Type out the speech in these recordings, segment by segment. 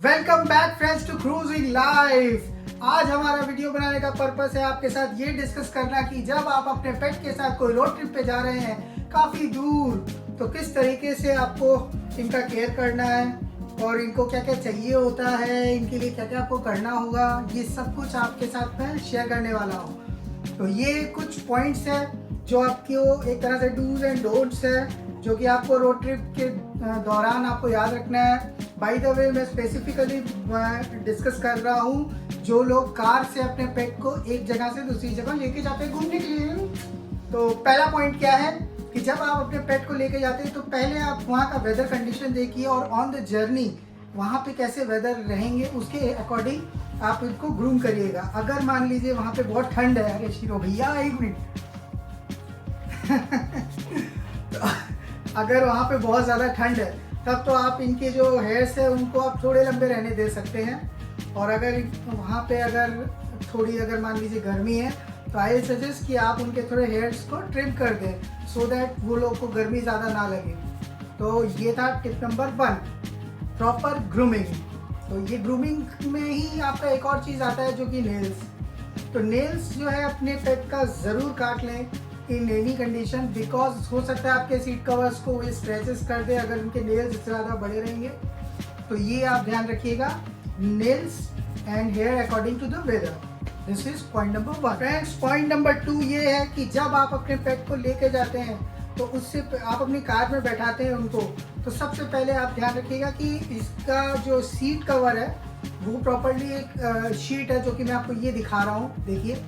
Welcome back friends to cruising life. आज हमारा video बनाने का पर्पस है आपके साथ ये डिस्कस करना कि जब आप अपने पेट के साथ कोई रोड ट्रिप पे जा रहे हैं काफ़ी दूर, तो किस तरीके से आपको इनका केयर करना है और इनको क्या क्या चाहिए होता है, इनके लिए क्या क्या आपको करना होगा, ये सब कुछ आपके साथ मैं शेयर करने वाला हूँ। तो ये कुछ पॉइंट्स है जो आपको एक तरह से डूज एंड डोंट्स है जो कि आपको रोड ट्रिप के दौरान आपको याद रखना है। बाय द वे मैं स्पेसिफिकली डिस्कस कर रहा हूँ जो लोग कार से अपने पेट को एक जगह से दूसरी जगह लेके जाते हैं घूमने के लिए। तो पहला पॉइंट क्या है कि जब आप अपने पेट को लेके जाते हैं तो पहले आप वहाँ का वेदर कंडीशन देखिए और ऑन द जर्नी वहाँ पे कैसे वेदर रहेंगे उसके अकॉर्डिंग आप इनको ग्रूम करिएगा। अगर मान लीजिए वहाँ पे बहुत ठंड है, अरे शिरो भैया एक मिनट तो अगर वहाँ पे बहुत ज़्यादा ठंड है तब तो आप इनके जो हेयर्स है उनको आप थोड़े लंबे रहने दे सकते हैं। और अगर वहाँ पे अगर मान लीजिए गर्मी है तो आई सजेस्ट कि आप उनके थोड़े हेयर्स को ट्रिम कर दें सो दैट वो लोग को गर्मी ज़्यादा ना लगे। तो ये था टिप नंबर 1, प्रॉपर ग्रूमिंग। तो ये ग्रूमिंग में ही आपका एक और चीज़ आता है जो कि नेल्स। तो नेल्स जो है अपने पेट का ज़रूर काट लें इन एनी कंडीशन, बिकॉज हो सकता है आपके सीट कवर्स को वे स्क्रैचेस कर दे अगर उनके नेल्स इससे ज़्यादा बड़े रहेंगे। तो ये आप ध्यान रखिएगा, nails and hair according to the weather. This is point number 1। Friends, point number 2 ये है कि जब आप अपने पेट को लेके जाते हैं तो उससे आप अपनी कार में बैठाते हैं उनको, तो सबसे पहले आप ध्यान रखिएगा कि इसका जो सीट कवर है वो प्रॉपरली एक शीट है जो कि मैं आपको ये दिखा रहा हूँ, देखिए।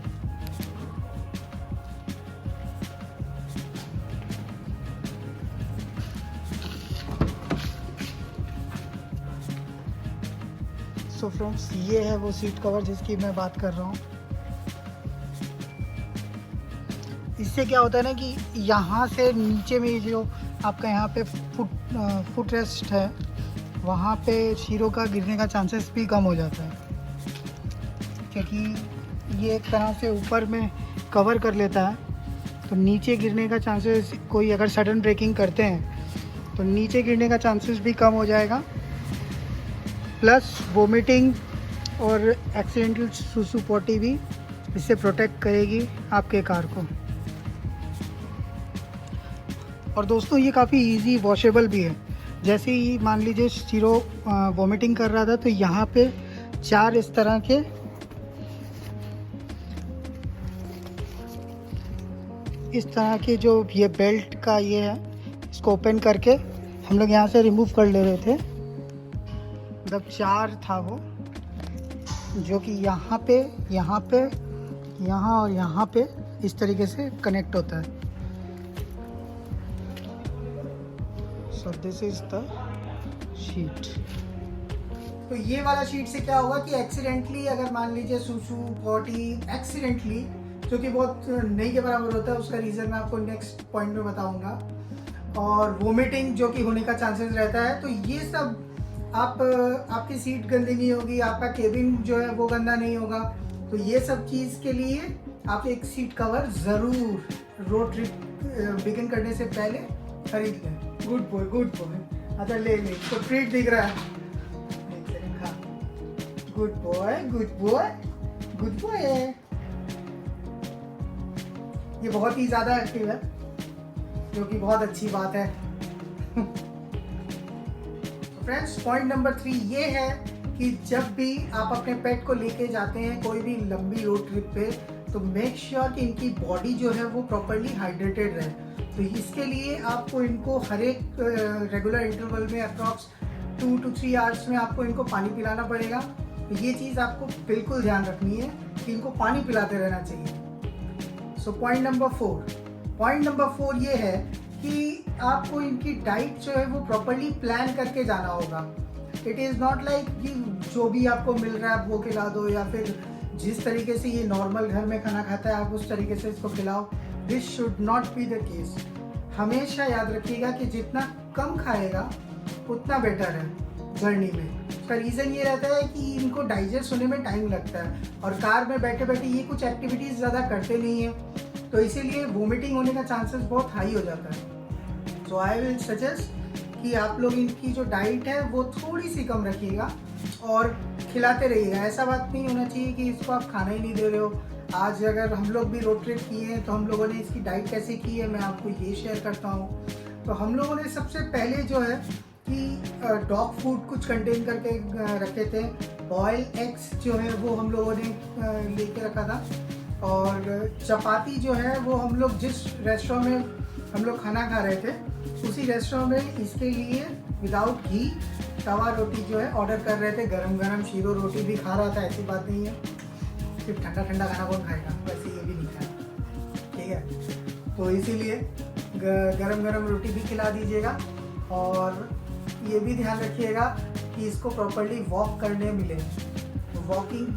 सो फ्रेंड्स, ये है वो सीट कवर जिसकी मैं बात कर रहा हूँ। इससे क्या होता है ना कि यहाँ से नीचे में जो आपका यहाँ पे फुट रेस्ट है वहाँ पे शीरों का गिरने का चांसेस भी कम हो जाता है, क्योंकि ये एक तरह से ऊपर में कवर कर लेता है। तो नीचे गिरने का चांसेस, कोई अगर सडन ब्रेकिंग करते हैं तो नीचे गिरने का चांसेस भी कम हो जाएगा। प्लस वोमिटिंग और एक्सीडेंटल सुसु पोटी भी इससे प्रोटेक्ट करेगी आपके कार को। और दोस्तों, ये काफ़ी इजी वॉशेबल भी है। जैसे ही मान लीजिए शीरो वोमिटिंग कर रहा था तो यहाँ पे 4 इस तरह के जो ये बेल्ट का ये है, इसको ओपन करके हम लोग यहाँ से रिमूव कर ले रहे थे। मतलब 4 था वो, जो कि यहाँ पे यहाँ और यहाँ पे इस तरीके से कनेक्ट होता है। So this is the sheet. तो ये वाला शीट से क्या होगा कि एक्सीडेंटली अगर मान लीजिए सुसु पॉटी एक्सीडेंटली, जो कि बहुत नहीं के बराबर होता है, उसका रीज़न मैं आपको नेक्स्ट पॉइंट में बताऊंगा, और वोमिटिंग जो कि होने का चांसेस रहता है, तो ये सब आपकी सीट गंदी नहीं होगी, आपका केबिन जो है वो गंदा नहीं होगा। तो ये सब चीज़ के लिए आप एक सीट कवर ज़रूर रोड ट्रिप बिगिन करने से पहले खरीद लें। Good boy, good boy. अच्छा ले तो ट्रीट दिख रहा है, good boy, good boy, good boy है। ये बहुत ही ज़्यादा एक्टिव है, जो कि बहुत अच्छी बात है। फ्रेंड्स, पॉइंट नंबर 3 ये है कि जब भी आप अपने पेट को लेके जाते हैं कोई भी लंबी रोड ट्रिप पे, तो मेक श्योर कि इनकी बॉडी जो है वो प्रॉपरली हाइड्रेटेड रहे। तो इसके लिए आपको इनको हर एक रेगुलर इंटरवल में अप्रॉक्स 2 to 3 आवर्स में आपको इनको पानी पिलाना पड़ेगा। तो ये चीज़ आपको बिल्कुल ध्यान रखनी है कि इनको पानी पिलाते रहना चाहिए। सो पॉइंट नंबर 4 ये है कि आपको इनकी डाइट जो है वो प्रॉपरली प्लान करके जाना होगा। इट इज़ नॉट लाइक कि जो भी आपको मिल रहा है वो खिला दो, या फिर जिस तरीके से ये नॉर्मल घर में खाना खाता है आप उस तरीके से इसको खिलाओ। This should not be the case. हमेशा याद रखिएगा कि जितना कम खाएगा उतना बेटर है जर्नी में। उसका रीज़न ये रहता है कि इनको डाइजेस्ट होने में टाइम लगता है, और कार में बैठे बैठे ये कुछ एक्टिविटीज़ ज़्यादा करते नहीं हैं, तो इसीलिए वोमिटिंग होने का चांसेस बहुत हाई हो जाता है। सो आई विल सजेस्ट कि आप लोग इनकी जो डाइट है वो थोड़ी सी कम रखिएगा, और खिलाते रहिएगा। ऐसा बात नहीं होना चाहिए कि इसको आप खाना ही नहीं दे रहे हो। आज अगर हम लोग भी रोड ट्रिप किए हैं तो हम लोगों ने इसकी डाइट कैसे की है मैं आपको ये शेयर करता हूँ। तो हम लोगों ने सबसे पहले जो है कि डॉग फूड कुछ कंटेन करके रखे थे। बॉयल एग्स जो है वो हम लोगों ने लेके रखा था, और चपाती जो है वो हम लोग जिस रेस्टोरेंट में हम लोग खाना खा रहे थे उसी रेस्टोरेंट में इसके लिए विदाउट घी तवा रोटी जो है ऑर्डर कर रहे थे। गरम गरम शीरो रोटी भी खा रहा था, ऐसी बात नहीं है। सिर्फ ठंडा ठंडा खाना कौन खाएगा, वैसे ये भी नहीं खाया, ठीक है। तो इसीलिए गरम गरम रोटी भी खिला दीजिएगा, और ये भी ध्यान रखिएगा कि इसको प्रॉपर्ली वॉक करने मिले। वॉकिंग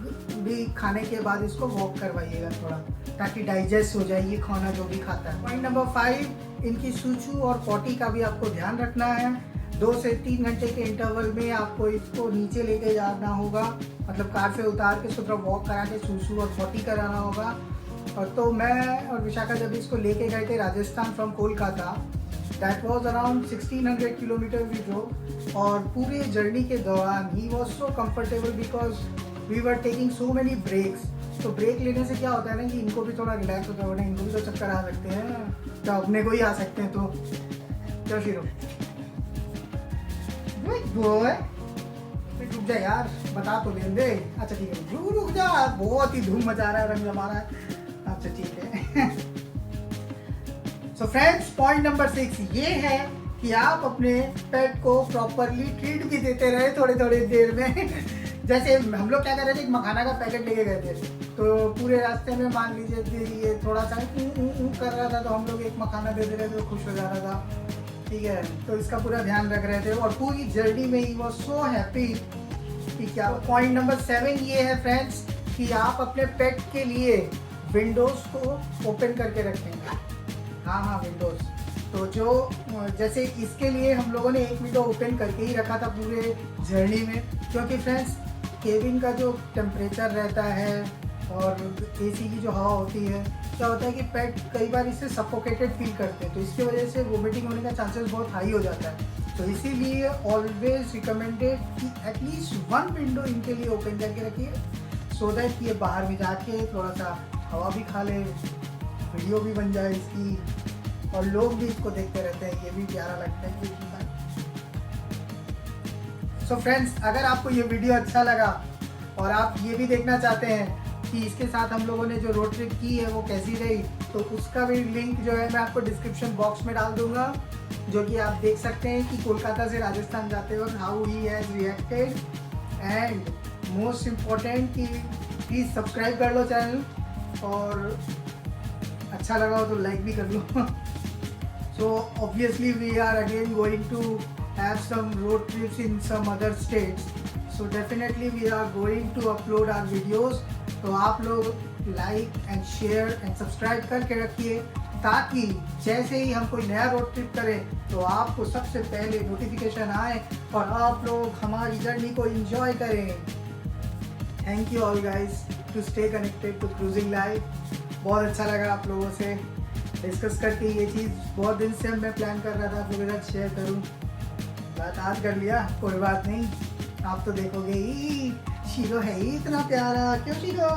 भी खाने के बाद इसको वॉक करवाइएगा थोड़ा, ताकि डाइजेस्ट हो जाए ये खाना जो भी खाता है। पॉइंट नंबर 5, इनकी सूचू और पॉटी का भी आपको ध्यान रखना है। 2 से 3 घंटे के इंटरवल में आपको इसको नीचे लेके जाना होगा, मतलब कार से उतार के थोड़ा वॉक करा के सूसू और पॉटी कराना होगा। और तो मैं और विशाखा जब इसको लेके गए थे Rajasthan from Kolkata, that was around 1600 kilometre we drove, और पूरे जर्नी के दौरान ही was so comfortable because we were taking so many breaks. तो ब्रेक लेने से क्या होता है ना कि इनको भी थोड़ा रिलैक्स होता है, वरना इनको भी तो चक्कर आ सकते हैं, तो अपने को ही आ सकते हैं। तो क्या शीरो रुक जा यार, बता तो लेने दे। अच्छा ठीक है, रुक जा, बहुत ही धूम मचा रहा है, रंग जमा रहा है। अच्छा ठीक है। सो फ्रेंड्स, पॉइंट नंबर 6 ये है कि आप अपने पेट को प्रॉपरली ट्रीट भी देते रहे थोड़ी थोड़ी देर में। जैसे हम लोग क्या कर रहे थे, एक मखाना का पैकेट लेके गए थे, तो पूरे रास्ते में मान लीजिए कि ये थोड़ा सा कर रहा था, तो हम लोग एक मखाना दे दे रहे थे तो खुश हो जा रहा था, ठीक है। तो इसका पूरा ध्यान रख रहे थे, और पूरी जर्नी में ही वो सो हैप्पी कि क्या। पॉइंट नंबर 7 ये है फ्रेंड्स कि आप अपने पेट के लिए विंडोज़ को ओपन करके रखें। हाँ, विंडोज़। तो जो जैसे इसके लिए हम लोगों ने एक विंडो ओपन करके ही रखा था पूरे जर्नी में, क्योंकि फ्रेंड्स केबिन का जो टेम्परेचर रहता है और एसी की जो हवा होती है, क्या होता है कि पेट कई बार इससे सफोकेटेड फील करते हैं, तो इसकी वजह से वोमिटिंग होने का चांसेस बहुत हाई हो जाता है। तो इसीलिए ऑलवेज रिकमेंडेड कि एटलीस्ट 1 विंडो इनके लिए ओपन करके रखिए, सो दैट ये बाहर भी जाके थोड़ा सा हवा भी खा ले, वीडियो भी बन जाए इसकी, और लोग भी इसको देखते रहते हैं, ये भी प्यारा लगता है कि। सो फ्रेंड्स, अगर आपको ये वीडियो अच्छा लगा और आप ये भी देखना चाहते हैं कि इसके साथ हम लोगों ने जो रोड ट्रिप की है वो कैसी रही, तो उसका भी लिंक जो है मैं आपको डिस्क्रिप्शन बॉक्स में डाल दूंगा, जो कि आप देख सकते हैं कि कोलकाता से राजस्थान जाते वक्त how he has reacted. And most important कि प्लीज़ सब्सक्राइब कर लो चैनल, और अच्छा लगा हो तो लाइक भी कर लो। So obviously we are again going to have some road trips in some other states, so definitely we are going to upload our videos। तो आप लोग like and share and subscribe करके रखिए, ताकि जैसे ही हम कोई नया रोड ट्रिप करें तो आपको सबसे पहले नोटिफिकेशन आए और आप लोग हमारी जर्नी को एंजॉय करें। Thank you all guys to stay connected to cruising life. बहुत अच्छा लगा आप लोगों से डिस्कस करके, ये चीज़ बहुत दिन से मैं प्लान कर रहा था आप लोगों के साथ शेयर करूं, बात आज कर लिया, कोई बात नहीं। आप तो देखोगे ही, शीरो है ही इतना प्यारा, क्यों शीरो।